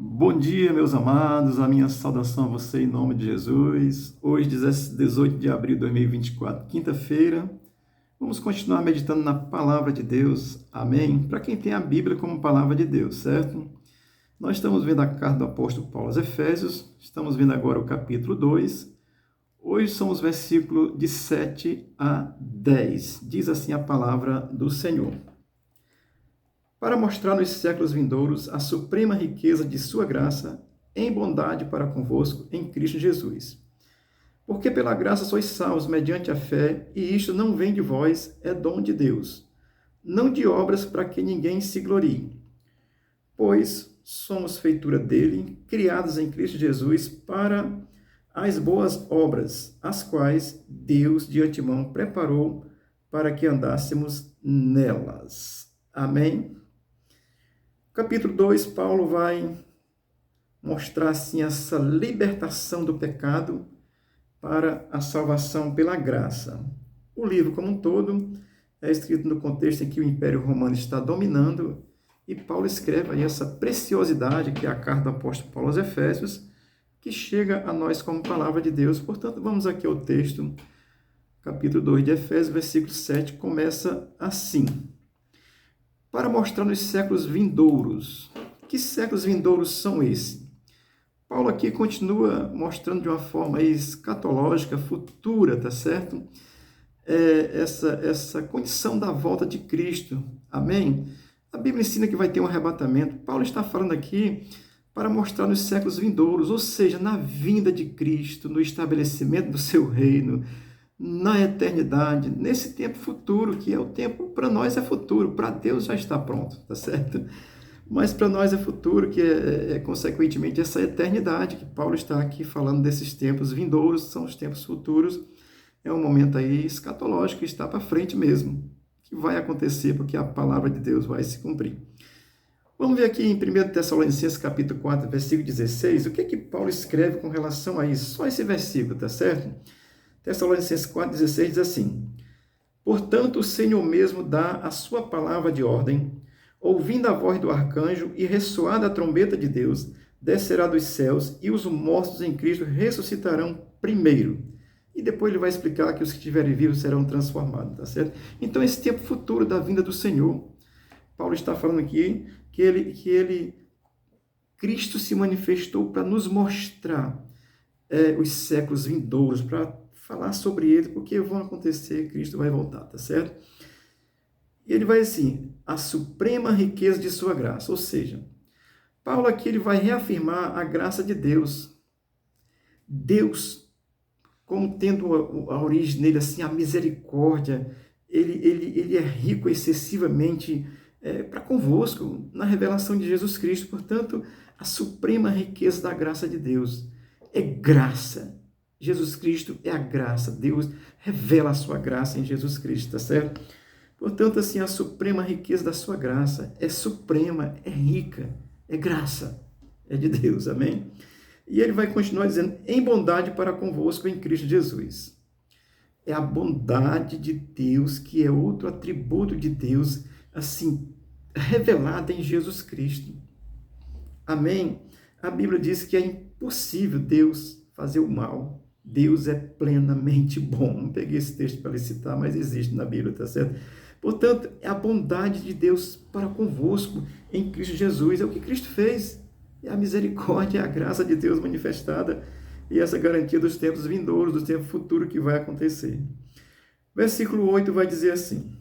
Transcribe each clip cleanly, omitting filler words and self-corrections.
Bom dia, meus amados, a minha saudação a você em nome de Jesus. Hoje, 18 de abril de 2024, quinta-feira, vamos continuar meditando na palavra de Deus, amém? Para quem tem a Bíblia como palavra de Deus, certo? Nós estamos vendo a carta do apóstolo Paulo aos Efésios, estamos vendo agora o capítulo 2. Hoje são os versículos de 7 a 10. Diz assim a palavra do Senhor: para mostrar nos séculos vindouros a suprema riqueza de sua graça em bondade para convosco em Cristo Jesus. Porque pela graça sois salvos mediante a fé, e isto não vem de vós, é dom de Deus, não de obras para que ninguém se glorie. Pois somos feitura dele, criados em Cristo Jesus para as boas obras, as quais Deus de antemão preparou para que andássemos nelas. Amém? Capítulo 2, Paulo vai mostrar assim essa libertação do pecado para a salvação pela graça. O livro como um todo é escrito no contexto em que o Império Romano está dominando e Paulo escreve aí essa preciosidade que é a carta do apóstolo Paulo aos Efésios, que chega a nós como palavra de Deus. Portanto, vamos aqui ao texto, capítulo 2 de Efésios, versículo 7, começa assim: para mostrar nos séculos vindouros. Que séculos vindouros são esses? Paulo aqui continua mostrando de uma forma escatológica, futura, tá certo? Essa condição da volta de Cristo. Amém? A Bíblia ensina que vai ter um arrebatamento. Paulo está falando aqui para mostrar nos séculos vindouros, ou seja, na vinda de Cristo, no estabelecimento do seu reino, na eternidade, nesse tempo futuro, que é o tempo, para nós é futuro, para Deus já está pronto, tá certo? Mas para nós é futuro, que consequentemente essa eternidade, que Paulo está aqui falando desses tempos vindouros, são os tempos futuros, é um momento aí escatológico, que está para frente mesmo, que vai acontecer, porque a palavra de Deus vai se cumprir. Vamos ver aqui em 1 Tessalonicenses capítulo 4, versículo 16, o que Paulo escreve com relação a isso, só esse versículo, tá certo? Tessalonicenses 4,16 diz assim: portanto, o Senhor mesmo dá a sua palavra de ordem, ouvindo a voz do arcanjo e ressoada a trombeta de Deus, descerá dos céus e os mortos em Cristo ressuscitarão primeiro. E depois ele vai explicar que os que estiverem vivos serão transformados, tá certo? Então, esse tempo futuro da vinda do Senhor, Paulo está falando aqui que Cristo se manifestou para nos mostrar os séculos vindouros, para falar sobre ele, porque vão acontecer, Cristo vai voltar, tá certo? E ele vai assim, a suprema riqueza de sua graça, ou seja, Paulo aqui ele vai reafirmar a graça de Deus. Deus, como tendo a origem nele, assim, a misericórdia, ele é rico excessivamente para convosco, na revelação de Jesus Cristo. Portanto, a suprema riqueza da graça de Deus é graça. Jesus Cristo é a graça. Deus revela a sua graça em Jesus Cristo, tá certo? Portanto, assim, a suprema riqueza da sua graça é suprema, é rica, é graça, é de Deus, amém? E ele vai continuar dizendo, em bondade para convosco em Cristo Jesus. É a bondade de Deus, que é outro atributo de Deus, assim, revelada em Jesus Cristo. Amém? A Bíblia diz que é impossível Deus fazer o mal. Deus é plenamente bom. Não peguei esse texto para citar, mas existe na Bíblia, tá certo? Portanto, é a bondade de Deus para convosco em Cristo Jesus. É o que Cristo fez. É a misericórdia, é a graça de Deus manifestada e essa garantia dos tempos vindouros, do tempo futuro que vai acontecer. Versículo 8 vai dizer assim: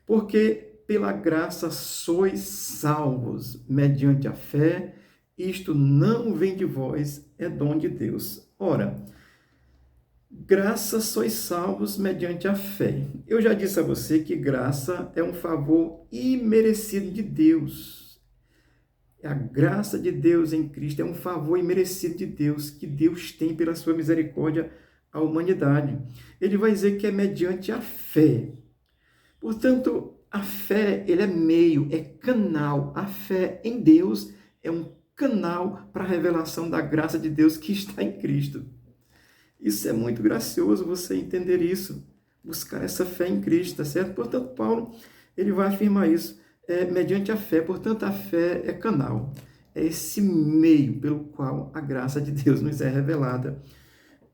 porque pela graça sois salvos, mediante a fé, isto não vem de vós, é dom de Deus. Ora, graça sois salvos mediante a fé. Eu já disse a você que graça é um favor imerecido de Deus. A graça de Deus em Cristo é um favor imerecido de Deus, que Deus tem pela sua misericórdia à humanidade. Ele vai dizer que é mediante a fé. Portanto, a fé, ele é meio, é canal. A fé em Deus é um canal para a revelação da graça de Deus que está em Cristo. Isso é muito gracioso, você entender isso, buscar essa fé em Cristo, tá certo? Portanto, Paulo, ele vai afirmar isso, mediante a fé. Portanto, a fé é canal. É esse meio pelo qual a graça de Deus nos é revelada.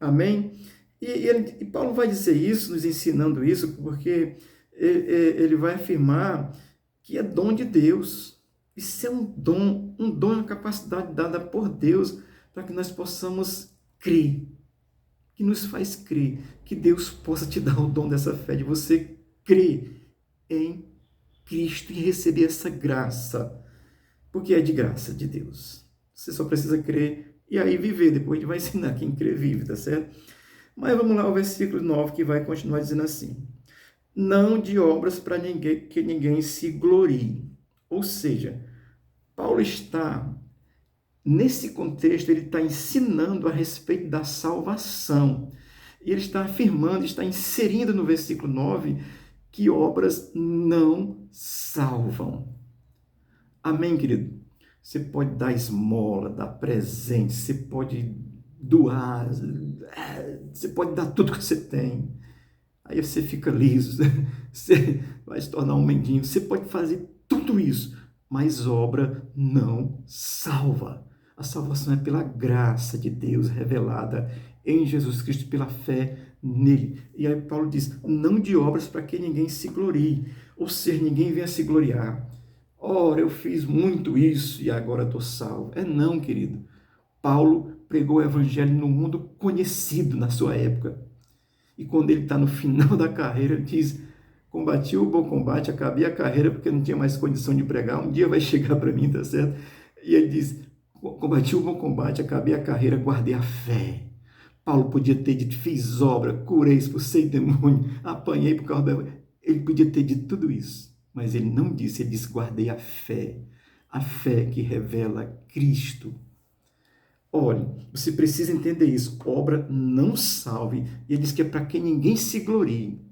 Amém? E Paulo vai dizer isso, nos ensinando isso, porque ele vai afirmar que é dom de Deus. Isso é um dom, uma capacidade dada por Deus para que nós possamos crer, que nos faz crer, que Deus possa te dar o dom dessa fé, de você crer em Cristo e receber essa graça, porque é de graça de Deus. Você só precisa crer e aí viver. Depois a gente vai ensinar quem crê vive, tá certo? Mas vamos lá ao versículo 9, que vai continuar dizendo assim: não de obras para que ninguém se glorie. Ou seja, Paulo está, nesse contexto, ele está ensinando a respeito da salvação. E ele está afirmando, está inserindo no versículo 9, que obras não salvam. Amém, querido? Você pode dar esmola, dar presente, você pode doar, você pode dar tudo que você tem. Aí você fica liso, você vai se tornar um mendigo. Você pode fazer tudo isso, mas obra não salva. A salvação é pela graça de Deus revelada em Jesus Cristo, pela fé nele. E aí Paulo diz, não de obras para que ninguém se glorie, ou seja, ninguém venha se gloriar. Ora, eu fiz muito isso e agora estou salvo. É não, querido. Paulo pregou o evangelho no mundo conhecido na sua época. E quando ele está no final da carreira, ele diz, combati o bom combate, acabei a carreira porque não tinha mais condição de pregar, um dia vai chegar para mim, tá certo? E ele diz, combati o bom combate, acabei a carreira, guardei a fé. Paulo podia ter dito, fiz obra, curei, expulsei demônio, apanhei por causa da... Ele podia ter dito tudo isso, mas ele não disse, ele disse, guardei a fé que revela Cristo. Olha, você precisa entender isso. Obra não salve. E ele diz que é para que ninguém se glorie.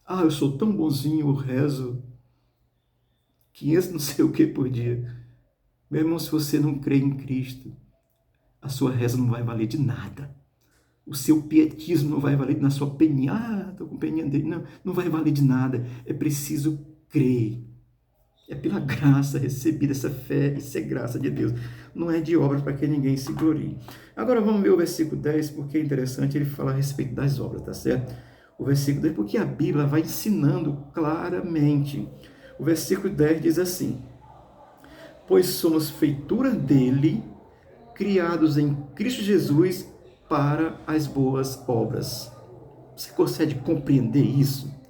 Ah, eu sou tão bonzinho, eu rezo 500 não sei o que por dia. Meu irmão, se você não crê em Cristo, a sua reza não vai valer de nada. O seu pietismo não vai valer na sua peninha. Ah, estou com peninha dele. Não, não vai valer de nada. É preciso crer. É pela graça recebida essa fé, isso é graça de Deus. Não é de obras para que ninguém se glorie. Agora vamos ver o versículo 10, porque é interessante, ele fala a respeito das obras, tá certo? O versículo 10, porque a Bíblia vai ensinando claramente. O versículo 10 diz assim, pois somos feitura dele, criados em Cristo Jesus para as boas obras. Você consegue compreender isso?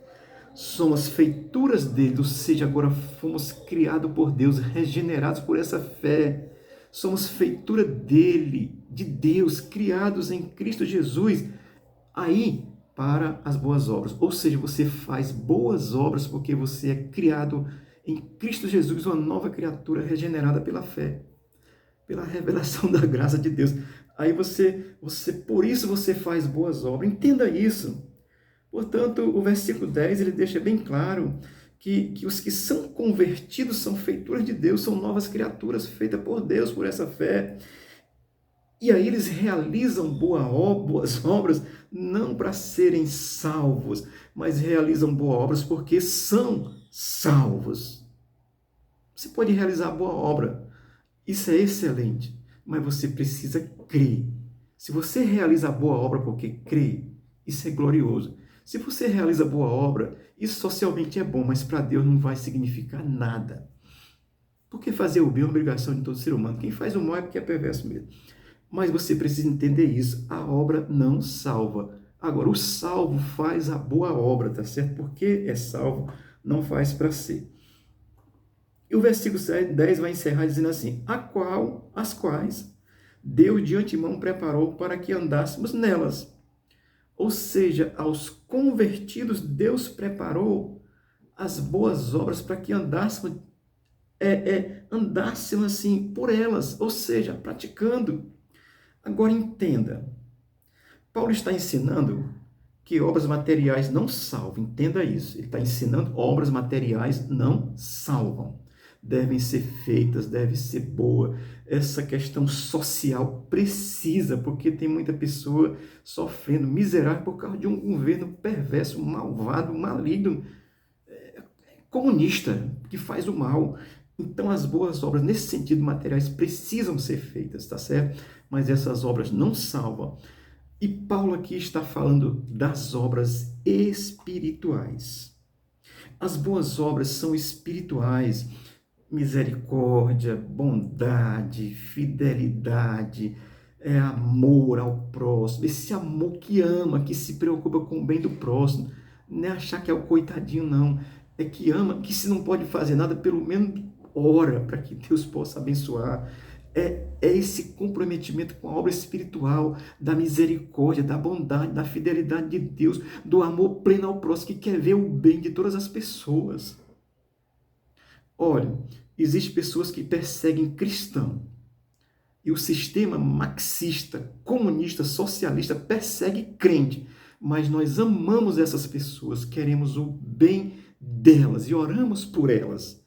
Somos feituras dele, ou seja, agora fomos criados por Deus, regenerados por essa fé. Somos feitura dele, de Deus, criados em Cristo Jesus, aí para as boas obras. Ou seja, você faz boas obras porque você é criado em Cristo Jesus, uma nova criatura regenerada pela fé, pela revelação da graça de Deus. Aí por isso você faz boas obras. Entenda isso. Portanto, o versículo 10, ele deixa bem claro que os que são convertidos são feituras de Deus, são novas criaturas feitas por Deus, por essa fé. E aí eles realizam boas obras, não para serem salvos, mas realizam boas obras porque são salvos. Você pode realizar boa obra, isso é excelente, mas você precisa crer. Se você realiza boa obra porque crê, isso é glorioso. Se você realiza boa obra, isso socialmente é bom, mas para Deus não vai significar nada. Porque fazer o bem é uma obrigação de todo ser humano. Quem faz o mal é porque é perverso mesmo. Mas você precisa entender isso. A obra não salva. Agora, o salvo faz a boa obra, tá certo? Porque é salvo, não faz para ser. E o versículo 10 vai encerrar dizendo assim, as quais Deus de antemão preparou para que andássemos nelas. Ou seja, aos convertidos, Deus preparou as boas obras para que andássemos assim por elas, ou seja, praticando. Agora entenda, Paulo está ensinando que obras materiais não salvam, entenda isso. Ele está ensinando obras materiais não salvam. Devem ser feitas, deve ser boa. Essa questão social precisa, porque tem muita pessoa sofrendo, miserável, por causa de um governo perverso, malvado, maligno, comunista, que faz o mal. Então, as boas obras, nesse sentido, materiais, precisam ser feitas, tá certo? Mas essas obras não salvam. E Paulo aqui está falando das obras espirituais. As boas obras são espirituais. Misericórdia, bondade, fidelidade, amor ao próximo. Esse amor que ama, que se preocupa com o bem do próximo. Não é achar que é o coitadinho, não. É que ama, que se não pode fazer nada, pelo menos ora para que Deus possa abençoar. É esse comprometimento com a obra espiritual, da misericórdia, da bondade, da fidelidade de Deus, do amor pleno ao próximo, que quer ver o bem de todas as pessoas. Olha, existem pessoas que perseguem cristão. E o sistema marxista, comunista, socialista persegue crente. Mas nós amamos essas pessoas, queremos o bem delas e oramos por elas.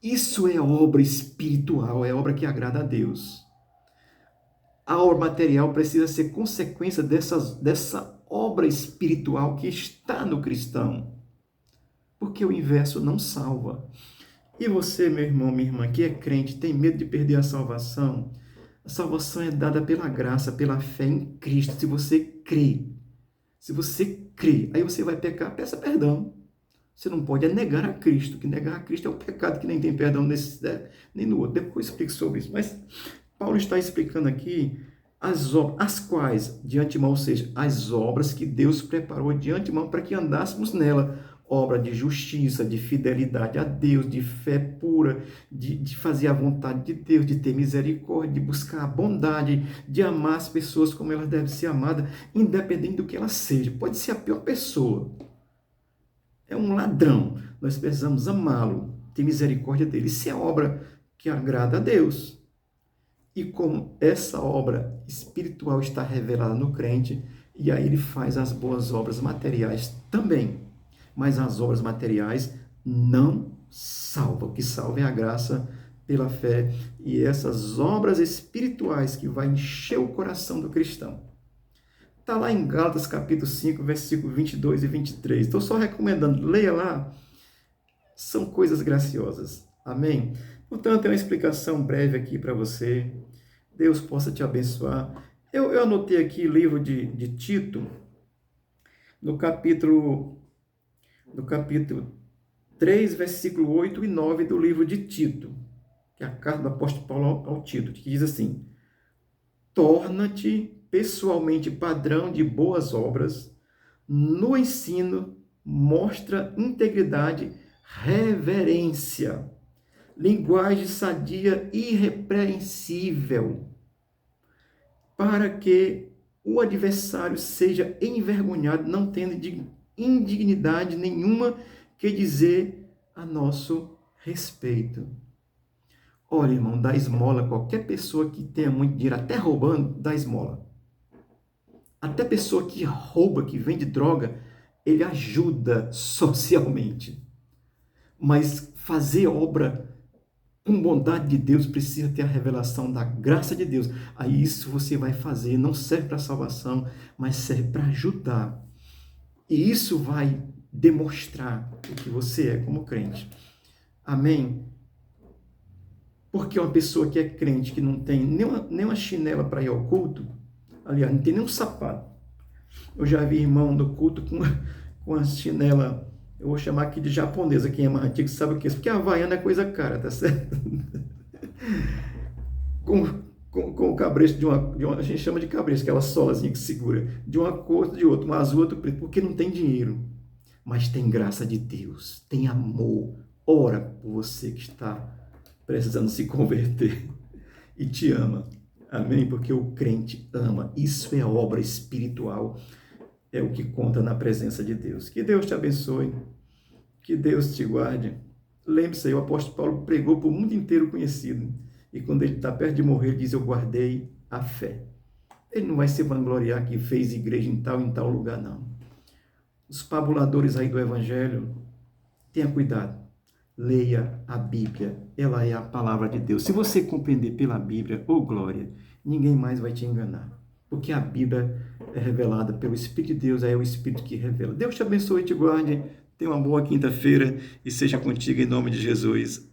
Isso é obra espiritual, é obra que agrada a Deus. A obra material precisa ser consequência dessa obra espiritual que está no cristão. Porque o inverso não salva. E você, meu irmão, minha irmã, que é crente, tem medo de perder a salvação? A salvação é dada pela graça, pela fé em Cristo, se você crê. Se você crê, aí você vai pecar, peça perdão. Você não pode negar a Cristo, que negar a Cristo é um pecado que nem tem perdão nesse, nem no outro. Depois eu explico sobre isso. Mas Paulo está explicando aqui as obras, as quais, de antemão, ou seja, as obras que Deus preparou de antemão para que andássemos nela. Obra de justiça, de fidelidade a Deus, de fé pura, de fazer a vontade de Deus, de ter misericórdia, de buscar a bondade, de amar as pessoas como elas devem ser amadas, independente do que elas sejam. Pode ser a pior pessoa. É um ladrão. Nós precisamos amá-lo, ter misericórdia dele. Isso é obra que agrada a Deus. E como essa obra espiritual está revelada no crente, e aí ele faz as boas obras materiais também. Mas as obras materiais não salvam. O que salva é a graça pela fé. E essas obras espirituais que vai encher o coração do cristão. Está lá em Gálatas capítulo 5, versículo 22 e 23. Estou só recomendando, leia lá. São coisas graciosas. Amém? Portanto, é uma explicação breve aqui para você. Deus possa te abençoar. Eu anotei aqui o livro de Tito, no capítulo 3, versículo 8 e 9 do livro de Tito, que é a carta do apóstolo Paulo ao Tito, que diz assim: torna-te pessoalmente padrão de boas obras, no ensino mostra integridade, reverência, linguagem sadia e irrepreensível, para que o adversário seja envergonhado, não tendo indignidade nenhuma que dizer a nosso respeito. Olha, irmão, dá esmola. Qualquer pessoa que tenha muito dinheiro, até roubando, dá esmola. Até pessoa que rouba, que vende droga, ele ajuda socialmente. Mas fazer obra com bondade de Deus precisa ter a revelação da graça de Deus. Aí isso você vai fazer, não serve para salvação, mas serve para ajudar. E isso vai demonstrar o que você é como crente. Amém? Porque uma pessoa que é crente, que não tem nenhuma chinela para ir ao culto, aliás, não tem nem um sapato. Eu já vi irmão no culto com a chinela, eu vou chamar aqui de japonesa, quem é mais antigo sabe o que é isso, porque a havaiana é coisa cara, tá certo? Com o cabresto de uma, a gente chama de cabresto, aquela solazinha que segura, de uma cor, de outra, um azul, outro preto, porque não tem dinheiro, mas tem graça de Deus, tem amor. Ora por você que está precisando se converter e te ama. Amém? Porque o crente ama. Isso é obra espiritual. É o que conta na presença de Deus. Que Deus te abençoe. Que Deus te guarde. Lembre-se aí, o apóstolo Paulo pregou para o mundo inteiro conhecido. E quando ele está perto de morrer, ele diz: eu guardei a fé. Ele não vai se vangloriar que fez igreja em tal lugar, não. Os fabuladores aí do evangelho, tenha cuidado. Leia a Bíblia, ela é a palavra de Deus. Se você compreender pela Bíblia, ô glória, ninguém mais vai te enganar. Porque a Bíblia é revelada pelo Espírito de Deus, é o Espírito que revela. Deus te abençoe e te guarde. Tenha uma boa quinta-feira e seja contigo em nome de Jesus.